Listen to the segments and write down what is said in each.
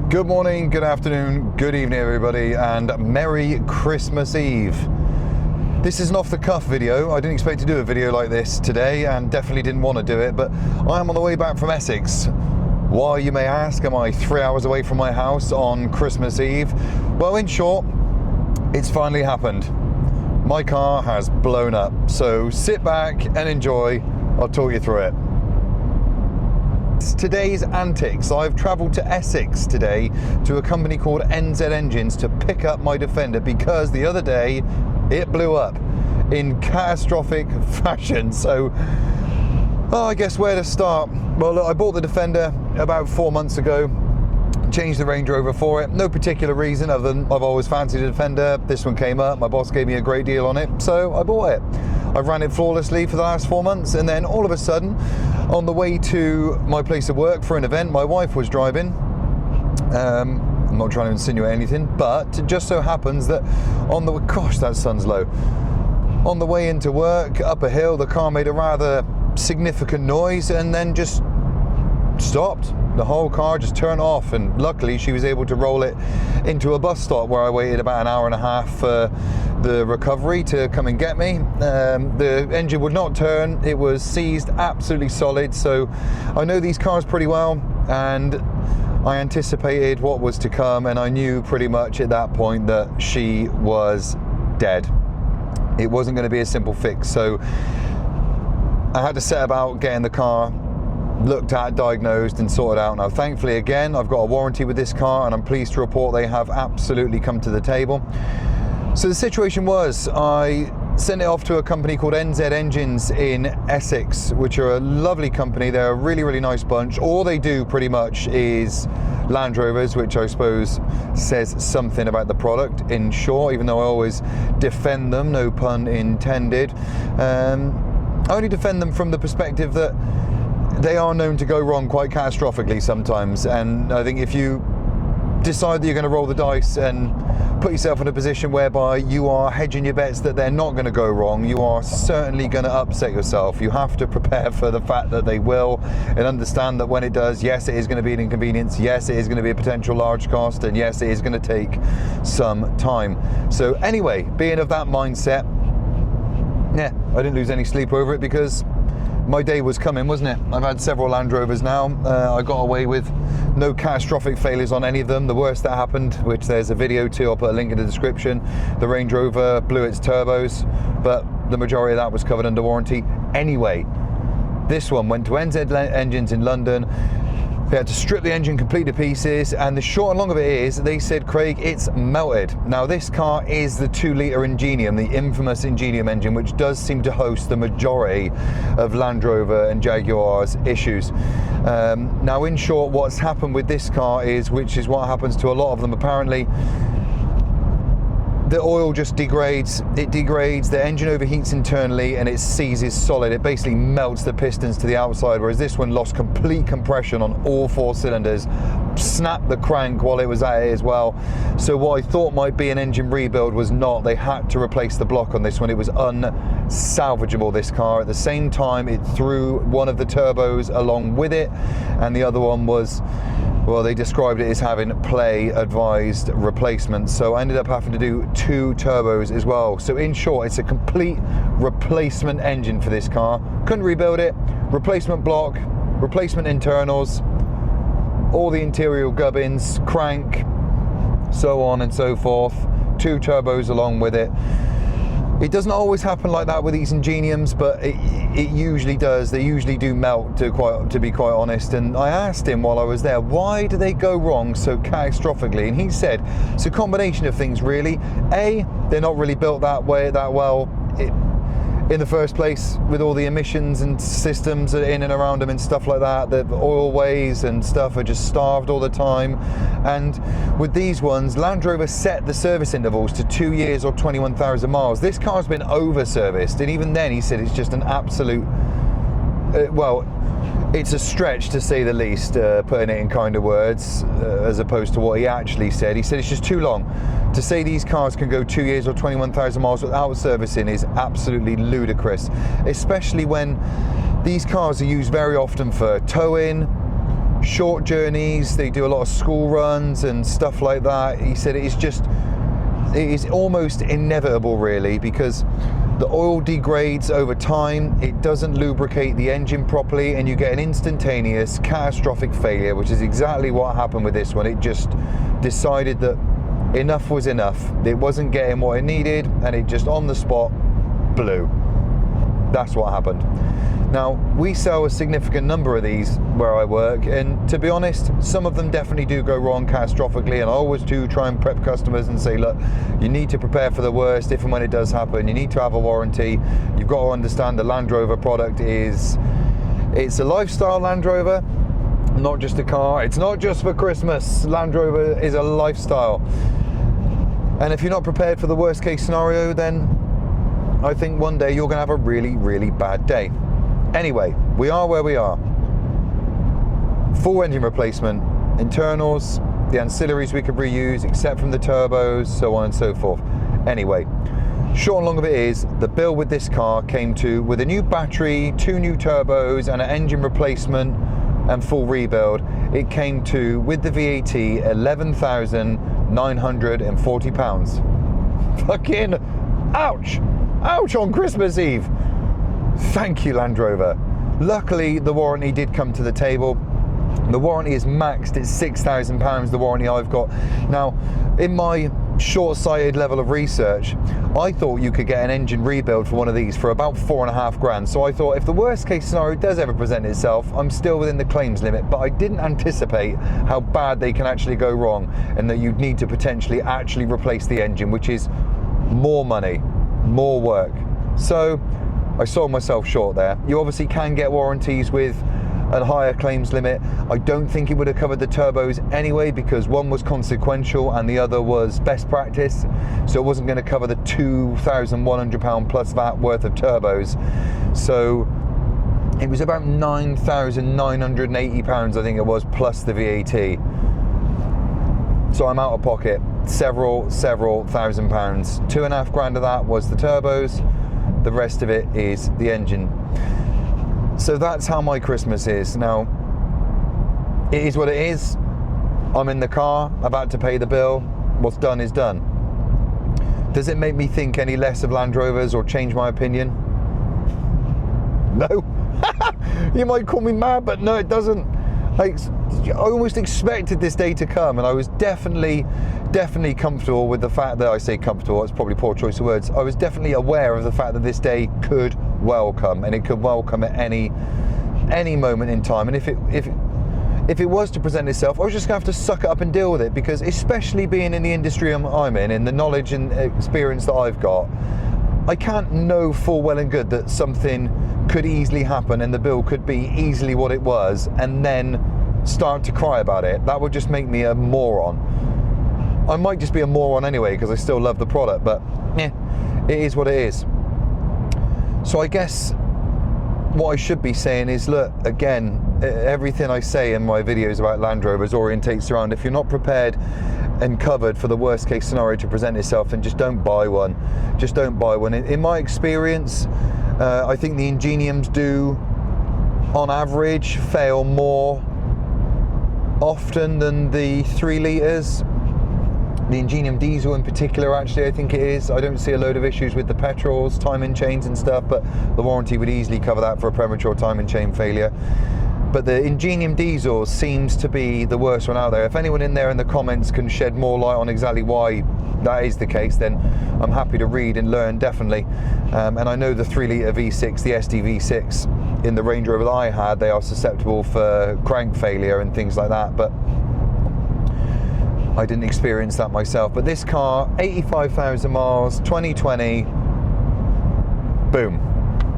Good morning, good afternoon, good evening everybody, and Merry Christmas Eve. This is an off-the-cuff video. I didn't expect to do a video like this today and definitely didn't want to do it, but I am on the way back from Essex. Why, you may ask, am I 3 hours away from my house on Christmas Eve? Well, in short, it's finally happened. My car has blown up, so sit back and enjoy. I'll talk you through it. Today's antics. I've travelled to Essex today to a company called NZ Engines to pick up my Defender because the other day it blew up in catastrophic fashion. So, I guess where to start? Well, look, I bought the Defender about 4 months ago, changed the Range Rover for it. No particular reason other than I've always fancied a Defender. This one came up, my boss gave me a great deal on it, so I bought it. I've ran it flawlessly for the last 4 months, and then all of a sudden, on the way to my place of work for an event, my wife was driving. I'm not trying to insinuate anything, but it just so happens that on the, gosh, that sun's low. On the way into work, up a hill, the car made a rather significant noise and then just stopped. The whole car just turned off, and luckily she was able to roll it into a bus stop where I waited about an hour and a half for the recovery to come and get me. The engine would not turn, it was seized absolutely solid, so I know these cars pretty well and I anticipated what was to come, and I knew pretty much at that point that she was dead. It wasn't going to be a simple fix, so I had to set about getting the car looked at, diagnosed and sorted out. Now thankfully, again, I've got a warranty with this car and I'm pleased to report they have absolutely come to the table. So the situation was, I sent it off to a company called NZ Engines in Essex, which are a lovely company. They're a really, really nice bunch. All they do pretty much is Land Rovers, which I suppose says something about the product in short, even though I always defend them, no pun intended. I only defend them from the perspective that they are known to go wrong quite catastrophically sometimes, and I think if you decide that you're going to roll the dice and put yourself in a position whereby you are hedging your bets that they're not going to go wrong, you are certainly going to upset yourself. You have to prepare for the fact that they will, and understand that when it does, yes, it is going to be an inconvenience, yes, it is going to be a potential large cost, and yes, it is going to take some time. So anyway, being of that mindset, yeah, I didn't lose any sleep over it because my day was coming, wasn't it? I've had several Land Rovers now. I got away with no catastrophic failures on any of them. The worst that happened, which there's a video to, I'll put a link in the description, the Range Rover blew its turbos, but the majority of that was covered under warranty. Anyway, this one went to NZ Engines in London. They had to strip the engine completely to pieces, and the short and long of it is, they said, Craig, it's melted. Now this car is the 2-litre Ingenium, the infamous Ingenium engine, which does seem to host the majority of Land Rover and Jaguar's issues. Now in short, what's happened with this car is, which is what happens to a lot of them apparently, the oil just degrades, it degrades, the engine overheats internally and it seizes solid. It basically melts the pistons to the outside, whereas this one lost complete compression on all 4 cylinders, snapped the crank while it was at it as well. So what I thought might be an engine rebuild was not. They had to replace the block on this one. It was unsalvageable, this car. At the same time, it threw one of the turbos along with it, and the other one was, well, they described it as having play advised replacement. So I ended up having to do 2 turbos as well. So in short, it's a complete replacement engine for this car. Couldn't rebuild it, replacement block, replacement internals, all the interior gubbins, crank, so on and so forth. 2 turbos along with it. It doesn't always happen like that with these Ingeniums, but it usually does. They usually do melt, to be quite honest. And I asked him while I was there, why do they go wrong so catastrophically? And he said it's a combination of things, really. A, they're not really built that well in the first place, with all the emissions and systems in and around them and stuff like that. The oilways and stuff are just starved all the time. And with these ones, Land Rover set the service intervals to 2 years or 21,000 miles. This car's been over serviced, and even then he said it's just an absolute well, it's a stretch to say the least, putting it in kind of words, as opposed to what he actually said. He said it's just too long. To say these cars can go 2 years or 21,000 miles without servicing is absolutely ludicrous, especially when these cars are used very often for towing, short journeys. They do a lot of school runs and stuff like that. He said it is almost inevitable, really, because the oil degrades over time, it doesn't lubricate the engine properly, and you get an instantaneous catastrophic failure, which is exactly what happened with this one. It just decided that enough was enough. It wasn't getting what it needed, and it just on the spot blew. That's what happened. Now, we sell a significant number of these where I work, and to be honest, some of them definitely do go wrong catastrophically, and I always do try and prep customers and say, look, you need to prepare for the worst if and when it does happen. You need to have a warranty. You've got to understand the Land Rover product it's a lifestyle Land Rover, not just a car. It's not just for Christmas. Land Rover is a lifestyle. And if you're not prepared for the worst case scenario, then I think one day you're going to have a really, really bad day. Anyway, we are where we are. Full engine replacement, internals, the ancillaries we could reuse, except from the turbos, so on and so forth. Anyway, short and long of it is, the bill with this car came to, with a new battery, 2 new turbos, and an engine replacement and full rebuild, it came to, with the VAT, £11,940. Fucking ouch! Ouch on Christmas Eve! Thank you, Land Rover. Luckily, the warranty did come to the table. The warranty is maxed at £6,000, the warranty I've got. Now, in my short-sighted level of research, I thought you could get an engine rebuild for one of these for about £4,500. So I thought, if the worst case scenario does ever present itself, I'm still within the claims limit, but I didn't anticipate how bad they can actually go wrong, and that you'd need to potentially actually replace the engine, which is more money, more work. So I sold myself short there. You obviously can get warranties with a higher claims limit. I don't think it would have covered the turbos anyway, because one was consequential and the other was best practice, so it wasn't going to cover the £2,100 plus VAT worth of turbos. So it was about £9,980, I think it was, plus the VAT. So I'm out of pocket several £1,000s. £2,500 of that was the turbos. The rest of it is the engine. So that's how my Christmas is. Now, it is what it is. I'm in the car, about to pay the bill. What's done is done. Does it make me think any less of Land Rovers or change my opinion? No. You might call me mad, but no, it doesn't. I almost expected this day to come, and I was definitely comfortable with the fact that, I say comfortable, it's probably a poor choice of words. I was definitely aware of the fact that this day could well come, and it could well come at any moment in time. And if it was to present itself, I was just going to have to suck it up and deal with it, because especially being in the industry I'm in, and the knowledge and experience that I've got, I can't know full well and good that something could easily happen and the bill could be easily what it was, and then start to cry about it. That would just make me a moron. I might just be a moron anyway, because I still love the product, but it is what it is. So I guess what I should be saying is, look, again, everything I say in my videos about Land Rovers orientates around, if you're not prepared and covered for the worst case scenario to present itself, then just don't buy one. Just don't buy one. In my experience, I think the Ingeniums do, on average, fail more often than the 3 litres. The Ingenium diesel in particular, actually, I think it is. I don't see a load of issues with the petrols, timing chains and stuff, but the warranty would easily cover that for a premature timing chain failure. But the Ingenium diesel seems to be the worst one out there. If anyone in there in the comments can shed more light on exactly why that is the case, then I'm happy to read and learn, definitely. And I know the 3 litre V6, the SD V6 in the Range Rover that I had, they are susceptible for crank failure and things like that, but I didn't experience that myself. But this car, 85,000 miles, 2020, boom,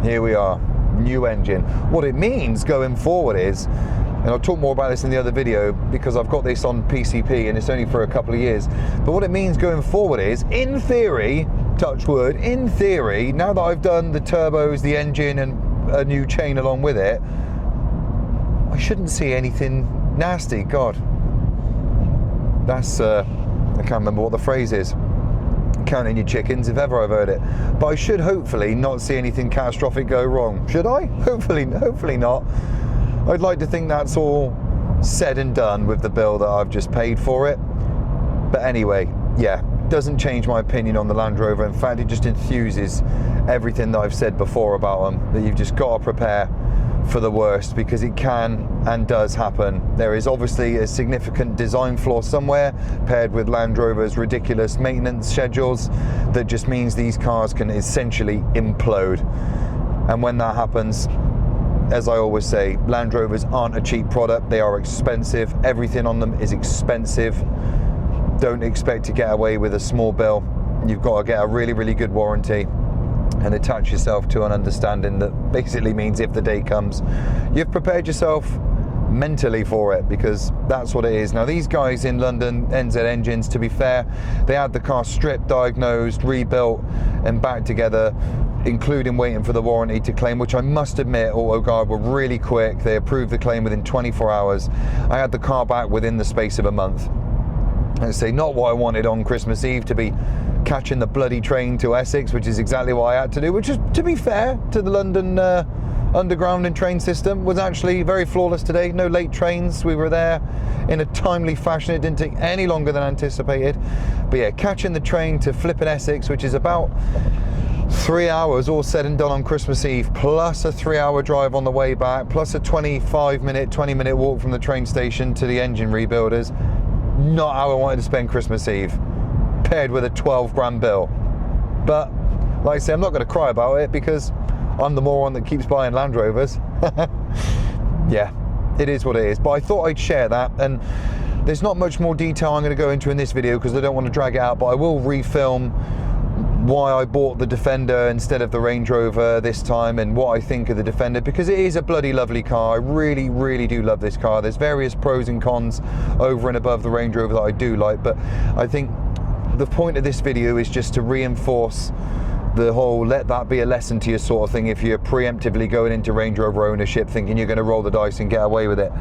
here we are, new engine. What it means going forward is, and I'll talk more about this in the other video because I've got this on PCP and it's only for a couple of years, but what it means going forward is, in theory, touch wood, in theory, now that I've done the turbos, the engine and a new chain along with it, I shouldn't see anything nasty. God, that's I can't remember what the phrase is, counting your chickens if ever I've heard it, but I should hopefully not see anything catastrophic go wrong. Should I? Hopefully not. I'd like to think that's all said and done with the bill that I've just paid for it. But anyway, yeah, doesn't change my opinion on the Land Rover. In fact, it just enthuses everything that I've said before about them, that you've just got to prepare for the worst, because it can and does happen. There is obviously a significant design flaw somewhere, paired with Land Rover's ridiculous maintenance schedules, that just means these cars can essentially implode. And when that happens, as I always say, Land Rovers aren't a cheap product. They are expensive. Everything on them is expensive. Don't expect to get away with a small bill. You've got to get a really, really good warranty and attach yourself to an understanding that basically means if the day comes, you've prepared yourself mentally for it, because that's what it is. Now, these guys in London, NZ Engines, to be fair, they had the car stripped, diagnosed, rebuilt and back together, including waiting for the warranty to claim, which I must admit AutoGuard were really quick. They approved the claim within 24 hours. I had the car back within the space of a month. I say, not what I wanted on Christmas Eve, to be catching the bloody train to Essex, which is exactly what I had to do, which is, to be fair to the London underground and train system, was actually very flawless today. No late trains. We were there in a timely fashion. It didn't take any longer than anticipated. But yeah, catching the train to flipping Essex, which is about 3 hours all said and done on Christmas Eve, plus a 3-hour drive on the way back, plus a 20-minute walk from the train station to the engine rebuilders. Not how I wanted to spend Christmas Eve, paired with a 12 grand bill. But like I say, I'm not going to cry about it, because I'm the moron that keeps buying Land Rovers. Yeah, it is what it is. But I thought I'd share that, and there's not much more detail I'm going to go into in this video, because I don't want to drag it out, but I will refilm why I bought the Defender instead of the Range Rover this time, and what I think of the Defender, because it is a bloody lovely car. I really, really do love this car. There's various pros and cons over and above the Range Rover that I do like, but I think the point of this video is just to reinforce the whole let that be a lesson to you sort of thing. If you're preemptively going into Range Rover ownership thinking you're going to roll the dice and get away with it,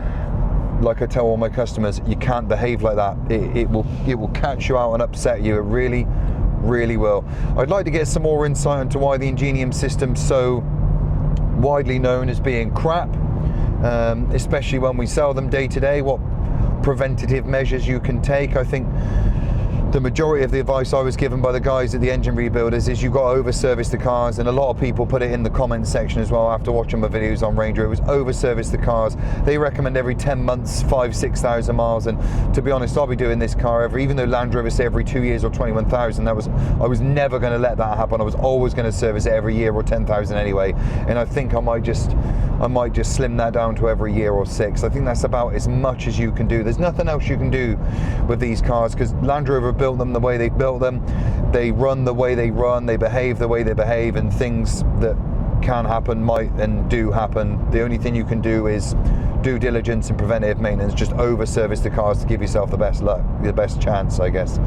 like I tell all my customers, you can't behave like that. It will catch you out and upset you. It really will. I'd like to get some more insight into why the Ingenium system's so widely known as being crap, especially when we sell them day to day, what preventative measures you can take. I think the majority of the advice I was given by the guys at the engine rebuilders is you've got to over-service the cars, and a lot of people put it in the comments section as well after watching my videos on Range Rovers. Over-service the cars. They recommend every 10 months, 5,000-6,000 miles, and to be honest, I'll be doing this car even though Land Rover say every 2 years or 21,000, I was never going to let that happen. I was always going to service it every year or 10,000 anyway, and I think I might just slim that down to every year or 6. I think that's about as much as you can do. There's nothing else you can do with these cars, because Land Rover built them the way they built them. They run the way they run. They behave the way they behave, and things that can happen might and do happen. The only thing you can do is due diligence and preventive maintenance. Just over service the cars to give yourself the best luck, the best chance, I guess.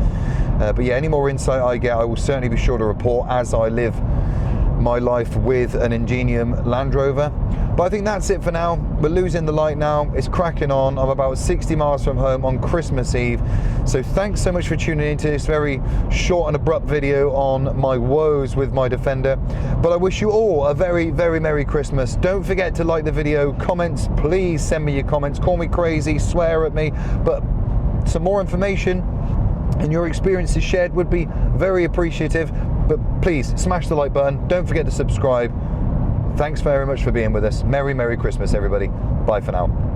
But yeah, any more insight I get, I will certainly be sure to report as I live my life with an Ingenium Land Rover. But I think that's it for now. We're losing the light now. It's cracking on. I'm about 60 miles from home on Christmas Eve. So thanks so much for tuning into this very short and abrupt video on my woes with my Defender. But I wish you all a very, very Merry Christmas. Don't forget to like the video. Comments, please send me your comments. Call me crazy, swear at me. But some more information and your experiences shared would be very appreciative. But please smash the like button. Don't forget to subscribe. Thanks very much for being with us. Merry Christmas, everybody. Bye for now.